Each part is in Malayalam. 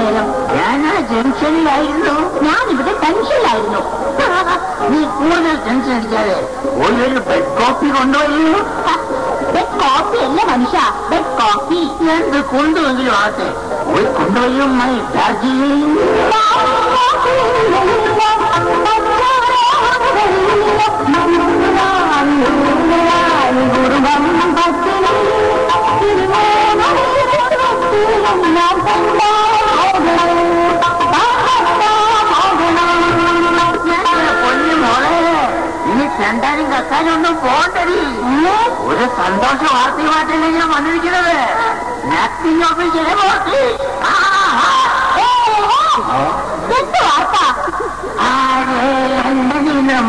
നേരം? ഞാൻ ജംഗ്ഷനിലായിരുന്നു. ഞാനിവിടെ ടെൻഷനിലായിരുന്നു. നീ കൂടുതൽ ടെൻഷൻ അടിക്കാതെ ഒരു ബെഡ് കോപ്പി കൊണ്ടുപോയി. ബെഡ് കോപ്പി അല്ല മനുഷ്യ, ബെഡ് കോപ്പി. എന്ത് കൊണ്ടുവെങ്കിലും ആകട്ടെ, പോയി കൊണ്ടുപോയി ഡാർജിലിംഗ്. രണ്ടാരും കക്കാനൊന്നും പോകണ്ടടി. ഒരു സന്തോഷ വാർത്തയുമായിട്ടല്ലേ ഞാൻ വന്നിരിക്കുന്നത്. നത്തിങ് ഓഫീസിലെ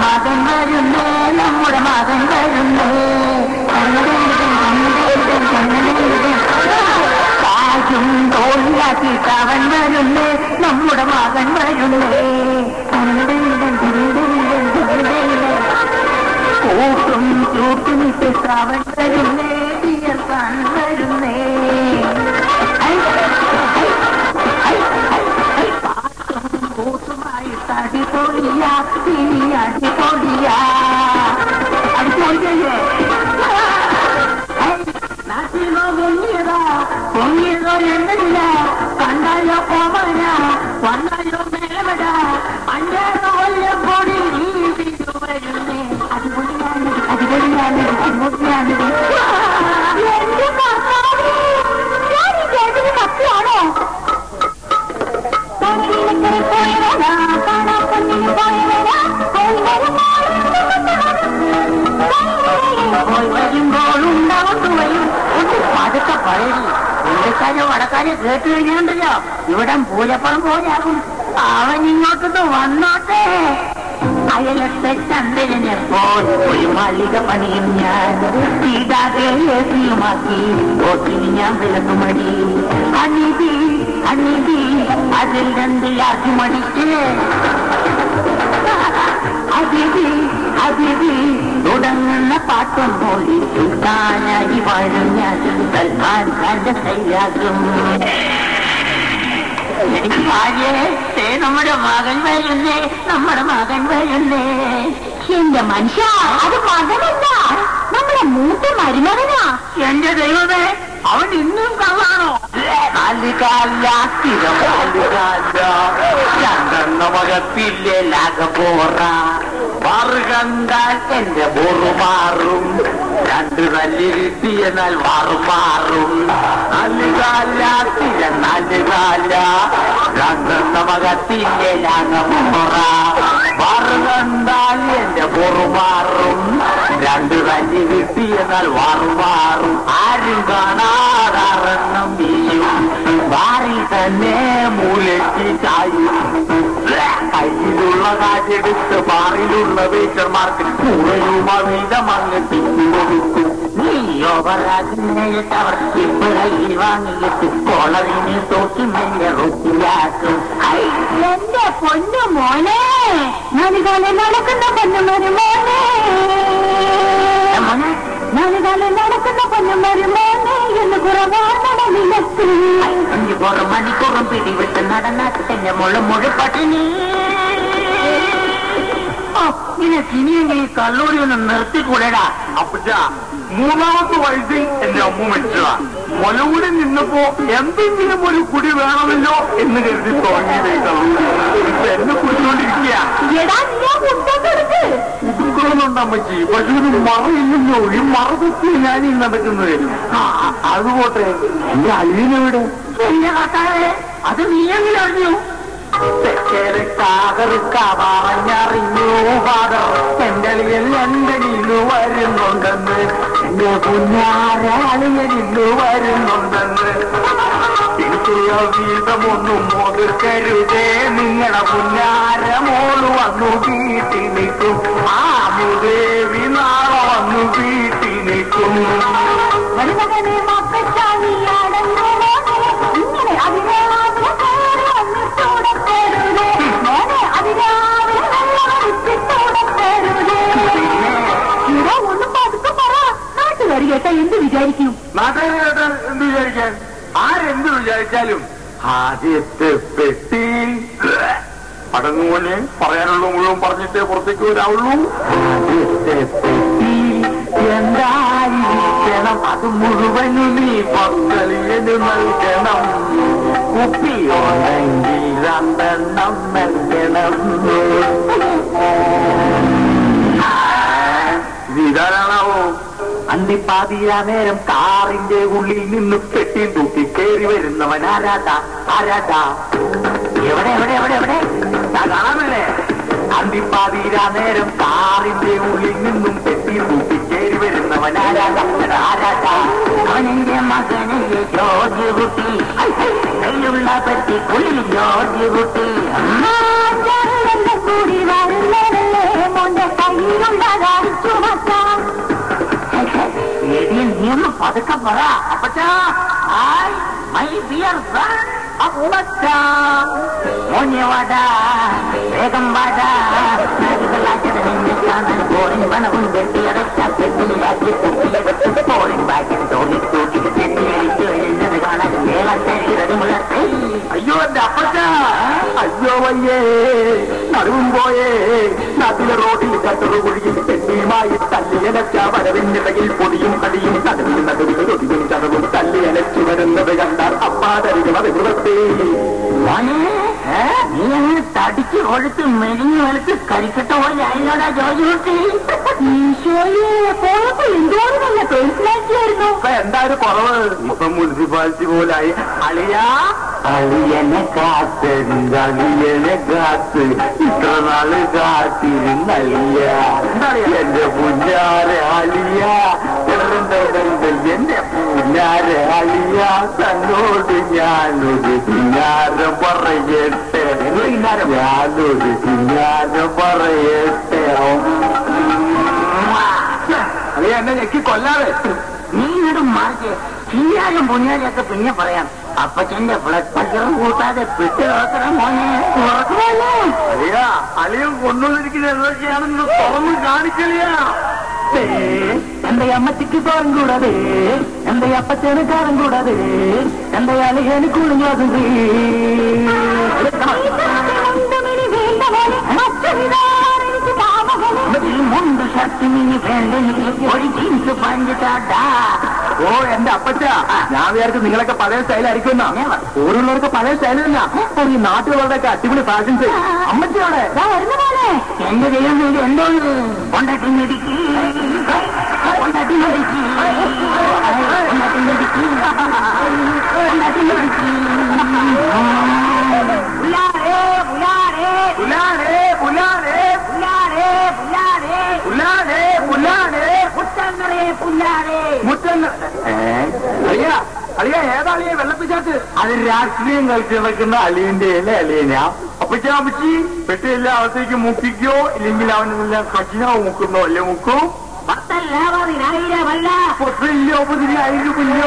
മകൻ വരുന്നേ, നമ്മുടെ മകൻ വരുന്നേ. കാശും തോളിലാക്കിയിട്ട് അവൻ വരുന്നേ, നമ്മുടെ മകൻ വരുന്നേ. കൂട്ടും ചൂട്ടുമിട്ട് അവൻ വരുന്നേ, തീർക്കാൻ വരുന്നേ. കൂട്ടുമായിട്ട് അടിപൊളിയാ, ഇനി അടിപൊളിയാ. അടിപൊളിയല്ലേ? നാട്ടിലോ പൊങ്ങിയതാ, പൊങ്ങിയതോ എന്നതില്ല. കണ്ടാലോ കോമന, വന്നാലോ മേലമട. അഞ്ചാറ് കൊല്ലം കൂടി വരുന്നേ. അടിപൊളിയാണ്, അടിപൊളിയാണ്, അടിപൊളിയാണ്. എന്റെ കർത്താവേ, ഞാൻ ഈ ചേട്ടന് കത്തിയാണോ? പതുക്കെ പറയും. ഇന്ത്യക്കാരോ വടക്കാരോ കേട്ട് കഴിഞ്ഞുണ്ടല്ലോ, ഇവിടെ പൂലപ്പുറം പോലെയാകും. അവൻ ഇങ്ങോട്ടൊന്ന് വന്നോട്ടെ. അയലത്തെ ചന്ദ്രനെ പോൽ ഒരു മാളിക പണിയും ഞാൻ. ഇതാകെ ഏസിയുമാക്കി ഓട്ടിന് ഞാൻ വിലക്കുമടി. അനീതി അനീതി അതിൽ രണ്ടിലാക്കി മടിച്ച്. അതിഥി അതിഥി തുടങ്ങുന്ന പാട്ടും പോയി സുൽത്താനായി വാഴും ഞാൻ. സൽമാൻ ഖാന്റെ കൈയാകും. എനിക്ക് ഭാര്യയെ നമ്മുടെ മകൻ വരുന്നേ, നമ്മുടെ മകൻ വരുന്നേ. എന്റെ മനുഷ്യ, അത് മകനല്ല, നമ്മുടെ മൂത്ത മരുമകനാ. എന്റെ ദൈവമേ, അവൻ ഇന്നും കള്ളാണോ? ചന്ദ്രന്ന മകത്തില്ലേ ലാഗപോറ. മാറു കണ്ടാൽ എന്റെ ബോറു മാറും. രണ്ടു തല്ലി കിട്ടിയെന്നാൽ മാറും. നാലുകാല നാലുകാല ചന്ദ്രന്ന മകത്തില്ലേ ലാഗപോറ. മാറു കണ്ടാൽ എന്റെ ബോറു മാറും. രണ്ടു തല്ലി കിട്ടിയെന്നാൽ മാറും. ആരും കാണാറെണ്ണം വീശും. ബാറിൽ തന്നെ മൂലയ്ക്ക് ചായും. കയ്യിലുള്ള കാറ്റെടുത്ത് ബാറിലുള്ള വെയിറ്റർമാർക്ക് 100 രൂപ വീതം അങ്ങ് കൊടുക്കും. നീ ഓവറാക്കുന്നവർ ഇപ്പോഴി വാങ്ങിയിട്ട് കോളറിന് തോറ്റുമെന്നെ റൊട്ടിയാക്കും. എന്റെ പൊന്നു മോനെ, നാലുകാലം നടക്കുന്ന പൊന്നുമൊരു മോനെ, നാലുകാലം നടക്കുന്ന പൊന്നുമൊരു മോനെ എന്ന് കുറവാണ് നിലത്ത്. 5 മണിക്കൂറും പിടിവിട്ട് നടന്നാട്ട് തന്നെ മുഴുപട്ടിനി. നിനക്ക് ഇനിയെങ്കിൽ ഈ കള്ളൂരി ഒന്ന് നിർത്തിക്കൂടെടാ. അപ്പച്ച, 3ാമത്തെ വയസ്സിൽ എന്റെ അമ്മ മരിച്ചതാ. മുലകൂടി നിന്നപ്പോ എന്തെങ്കിലും ഒരു കുടി വേണമല്ലോ എന്ന് കരുതി തുടങ്ങിയത് ഈ കള്ളൂരി. ഇപ്പൊ എന്നെ കുടിച്ചോണ്ടിരിക്കുക. ഉടുക്കളൊന്നുണ്ട് അമ്മച്ചി, പക്ഷെ ഒരു മറയില്ലല്ലോ. ഈ മറതൊക്കെ ഞാനീ നടക്കുന്നത്. അതുപോട്ടെ, എന്റെ അലീനെവിടെ? എന്റെ കർത്താവേ, അത് നീ എങ്ങനെ അറിഞ്ഞു? പറഞ്ഞറിഞ്ഞു ഫാദർ, എന്റെ അളിയൻ ലണ്ടനിന്ന് വരുന്നുണ്ടെന്ന്. എന്റെ കുഞ്ഞാരാളിയനിന്ന് വരുന്നുണ്ടെന്ന്. എനിക്കുള്ള വീതമൊന്നും ഒതുക്കരുതേ. നിങ്ങളെ കുഞ്ഞാര മോള് വന്നു വീട്ടിൽ നിൽക്കും. ആ മുദേവി നാളെ വന്നു വീട്ടിൽ നിൽക്കും. മരുമകനെ മക്കച്ചാവിയാടങ്ങോ ഇങ്ങനെ അതിനെ നാട്ടുകാരി കേട്ടാ എന്ത് വിചാരിക്കും? നാട്ടുകാരി കേട്ടാ എന്ത് വിചാരിക്കാൻ? ആരെന്ത് വിചാരിച്ചാലും ആദ്യത്തെ പെട്ടി അടങ്ങുപോലെ പറയാനുള്ള മുഴുവൻ പറഞ്ഞിട്ടേ പുറത്തേക്ക് വരാവുള്ളൂ. ആദ്യത്തെ പെട്ടി എന്തായിരിക്കണം, അത് മുഴുവനും നീ പക്കളിയന് നൽകണം. കുപ്പിയോണെങ്കിൽ 2 എണ്ണം നൽകണം. ഇതാരാണാവോ? അന്തിപ്പാതിയാ നേരം കാറിന്റെ ഉള്ളിൽ നിന്ന് പെട്ടി തൂക്കി കയറി വരുന്നവൻ ആരാട്ടാ? എവിടെ എവിടെ എവിടെ എവിടെ കാണാമല്ലേ? അന്തിപ്പാതിരാ നേരം കാറിന്റെ ഉള്ളിൽ നിന്നും പെട്ടി തൂക്കി കയറി വരുന്നവൻ ആരാട്ടാ? അവനെന്റെ മകനല്ലേ ജോർജ് കുട്ടി, കയ്യിലുള്ള പെട്ടിക്കുള്ളിൽ ജോർജ് കുട്ടി. കൂടി വരുന്നതല്ലേ മോന്റെ കയ്യിലുള്ള ചുമക്കാം. നീയൊന്ന് പതുക്കെ പറ അപ്പച്ചാ. മൈ ഡിയർ ഫ്രണ്ട് അപ്പച്ചാ, മോനെ വാടാ, വേഗം വാടാ. പോറിൻ പണവും വെട്ടിയടച്ച പെട്ടിയിലാക്കി കുട്ടിയെടുത്ത് പോറിൻ ബാക്കിൽ തോന്നി തൂക്കി പെട്ടിയടിച്ചു എഴുന്നത് കാണാൻ കേളത്തെ. അയ്യോ എന്റെ അപ്പച്ചാ, അയ്യോ വയ്യേ, നടുവും പോയേ. നാട്ടിലെ റോഡിൽ കട്ടറ് കുഴിയിൽ പെട്ടിയുമായി തല്ലിയലച്ച വരവിനിടയിൽ പൊടിയും കടിയും നടുവിൽ നടുവിലൊടിയും ചതവും തല്ലിയലച്ചു വരുന്നത് കണ്ടാൽ അപ്പാതരികൾ അത് വൃത്തി. നീ അങ്ങ് തടിച്ച് കൊഴുത്ത് മെലിഞ്ഞു വെളുത്ത് കരിക്കട്ട പോലെ ആയില്ലോടാ ജോജി കുട്ടി. എന്തോരം നല്ല പേഴ്സണാലിറ്റി ആയിരുന്നു. ഇപ്പൊ എന്താ ഒരു കുറവ്? ഇപ്പൊ മുനിസിപ്പാലിറ്റി പോലായി. അളിയനെ കാത്ത് ഇത്ര നാള് കാത്തിരുന്നളിയ. എന്റെ പുഞ്ഞാരെ അളിയ, എന്റെ പുഞ്ഞാരെ അളിയ, തന്നോട് ഞാനൊരു പിന്നാരം പറയട്ടെ, ഞാനൊരു പിന്നാരം പറയട്ടെ. അളിയ എന്നെ ഞെക്കി കൊല്ലാതെ. നീ ഇടും മാർക്ക് ചീയാലും പുഞ്ഞാരൊക്കെ പിന്നെ പറയാം. അപ്പച്ചന്റെ ബ്ലഡ് പ്രഷറും കൂട്ടാതെ പിട്ട് നോക്കണം മോനെ. അളിയും കൊണ്ടുവന്നിരിക്കുന്ന എന്തൊക്കെയാണെന്ന് തുറന്ന് കാണിക്കലിയാ. എന്റെ അമ്മച്ചിക്ക് കാരം കൂടാതെ, എന്റെ അപ്പച്ചന് കാരം കൂടാതെ, എന്റെ അളിയന് കുടുങ്ങാതെ. മുണ്ട് ഷർട്ടിന് വേണ്ടെങ്കിൽ ഒരു ജീൻസ് പഞ്ചിട്ടാ. ഓ എന്റെ അപ്പച്ച, ഞാൻ വിചാരിച്ചു നിങ്ങളൊക്കെ പഴയ സ്റ്റൈലായിരിക്കുന്ന. ഓരോരുള്ളവർക്ക് പഴയ സ്റ്റൈൽ തന്നെ. അപ്പോൾ ഈ നാട്ടുകാരുടെയൊക്കെ അടിപൊളി ഫാഷൻസ് അമ്മച്ചയോടെ എന്റെ ദൈവം ഇത് എന്തോ കൊണ്ടാട്ടി മെടിക്ക് കൊണ്ടാട്ടി മെടിക്ക് കൊണ്ടാട്ടി മെടിക്ക് കൊണ്ടാട്ടി മെടിക്ക്. പുലാരേ പുലാരേ പുലാരേ പുലാരേ പുലാരേ പുലാരേ പുലാരേ പുലാരേ മുറ്റങ്ങളെ പുല്ലാരേ മുറ്റങ്ങൾ. അളിയ ഏതാളിയെ വെള്ളപ്പിച്ചാട്ട്? അത് രാഷ്ട്രീയം കളിച്ച് നടക്കുന്ന അളിയന്റെ അളിയനാ. അപ്പച്ചാ അപ്പച്ചി പെട്ടിയെല്ലാം അകത്തേക്ക് മുക്കിക്കോ, ഇല്ലെങ്കിൽ അവനെല്ലാം കഠിനാവ് മുക്കുന്നോ അല്ലേ മുക്കും. 10,000 10,000 10,000